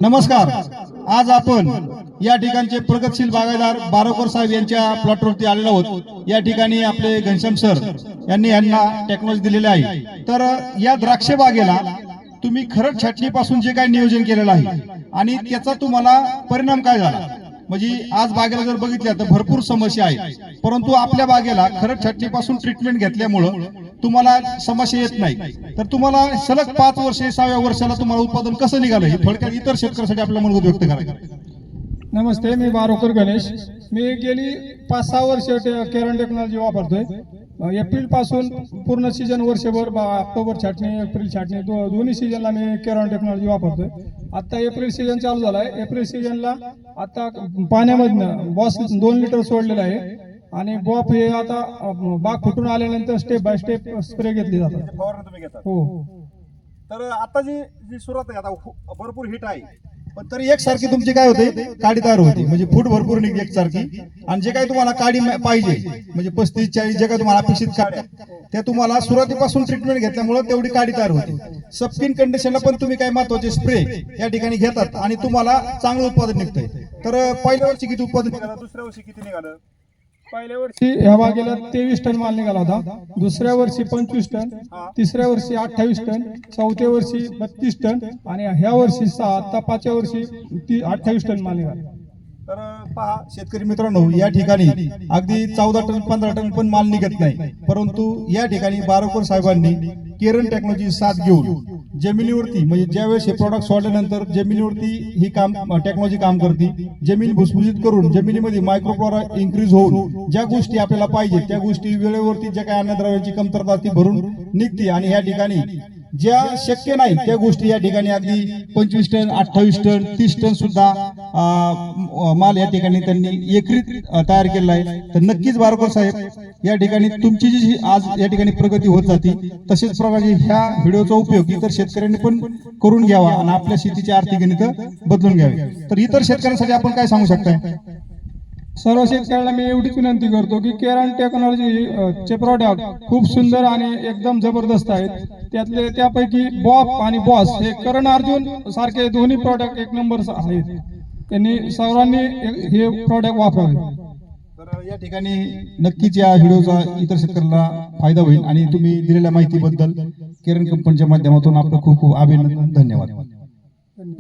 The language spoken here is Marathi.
नमस्कार. आज आपण या ठिकाणचे प्रगतशील बागायतदार बारोकर साहेब यांच्या प्लॉटवरती आलेलो आहोत. या ठिकाणी आपले घनश्याम सर यांना टेक्नॉलॉजी दिलेली आहे. तर या द्राक्ष बागेला तुम्ही खरड छाटणीपासून जे काही नियोजन केलेलं आहे आणि त्याचा तुम्हाला परिणाम काय झाला, म्हणजे आज बागेला जर बघितलं तर भरपूर समस्या आहेत, परंतु आपल्या बागेला खरड छाटणीपासून ट्रीटमेंट घेतल्यामुळं तुम्हाला समस्या येत नाही. तर तुम्हाला सलग 5 वर्षे 6व्या वर्षाला तुम्हाला उत्पादन कसं निघालं हे थोडक्यात इतर शेतकऱ्यांसाठी आपलं मनोगत व्यक्त करायचं. नमस्ते, मी बारोकर गणेश. मी गेली 5-6 वर्ष केरन टेक्नॉलॉजी वापरतोय. एप्रिल पासून पूर्ण सीजन वर्षभर ऑक्टोबर छाटणी एप्रिल छाटणी दोन्ही सीजनला मी केरन टेक्नॉलॉजी वापरतोय. आता एप्रिल सीजन चालू झालाय. एप्रिल सीजनला आता पाण्यामधनं बॉस 2 लिटर सोडलेलं आहे आणि बॉप हे आता बाग फुटून आल्यानंतर स्टेप बाय स्टेप स्प्रे घेतली जातात. हो. तर आता जी सुरुवात आहे, आता भरपूर हिट आहे, पण तरी एकसारखी तुमची काय होते, काडी तयार होती, म्हणजे फूट भरपूर निघते एकसारखी. आणि जे काही तुम्हाला काडी पाहिजे म्हणजे 35-40 जे काही तुम्हाला अपेक्षित काड्या, त्या तुम्हाला सुरुवातीपासून ट्रीटमेंट घेतल्यामुळे तेवढी काडी तयार होते. सबस्किन कंडिशनला पण तुम्ही काही महत्वाचे स्प्रे या ठिकाणी घेतात आणि तुम्हाला चांगलं उत्पादन निघतंय. तर पहिल्या वर्षी किती उत्पादन निघालं, दुसऱ्या वर्षी किती निघालं? पहिल्या वर्षी ह्या बागेला 23 टन माल निघाला होता. दुसऱ्या वर्षी 25 टन, तिसऱ्या वर्षी 28 टन, चौथ्या वर्षी 32 टन आणि ह्या वर्षी 6, आता 5व्या वर्षी 28 टन माल निघाला. तर पहा शेतकरी मित्रांनो, या ठिकाणी अगदी 14 टन 15 टन पण माल निघत नाही, परंतु या ठिकाणी बारोकर साहेबांनी केरन टेक्नॉलॉजी साथ घेऊन जमिनीवरती, म्हणजे ज्यावेळेस हे प्रॉडक्ट सोडल्यानंतर जमिनीवरती ही टेक्नॉलॉजी काम करते. जमीन भुसभुशीत करून जमिनीमध्ये मायक्रोफ्लोरा इन्क्रीज होऊन ज्या गोष्टी आपल्याला पाहिजे त्या गोष्टी वेळेवरती, ज्या काही अन्नद्रव्यांची कमतरता ती भरून निघते आणि या ठिकाणी ज्या शक्य नाही त्या गोष्टी या ठिकाणी अगदी 25 टन 28 टन 30 टन सुद्धा माल या ठिकाणी त्यांनी एकत्रित तयार केलेला आहे. तर नक्कीच बारोकर साहेब, या ठिकाणी तुमची जी आज या ठिकाणी प्रगती होत जाते, तसेच प्रकारे ह्या व्हिडिओचा उपयोग इतर शेतकऱ्यांनी पण करून घ्यावा आणि आपल्या शेतीची आर्थिक गणित बदलून घ्यावी. तर इतर शेतकऱ्यांसाठी आपण काय सांगू शकताय? सर्व शेतकऱ्यांना मी एवढीच विनंती करतो की केरन टेक्नॉलॉजी चे प्रॉडक्ट खूप सुंदर आणि एकदम जबरदस्त आहेत. त्यापैकी बॉप आणि बॉस हे करण अर्जुन सारखे दोन्ही प्रॉडक्ट एक नंबर आहेत. त्यांनी सर्वांनी हे प्रॉडक्ट वापरावे. तर या ठिकाणी नक्कीच या व्हिडिओचा इतर शेतकऱ्यांना फायदा होईल आणि तुम्ही दिलेल्या माहितीबद्दल केरन कंपनीच्या माध्यमातून आपलं खूप खूप अभिनंदन. धन्यवाद.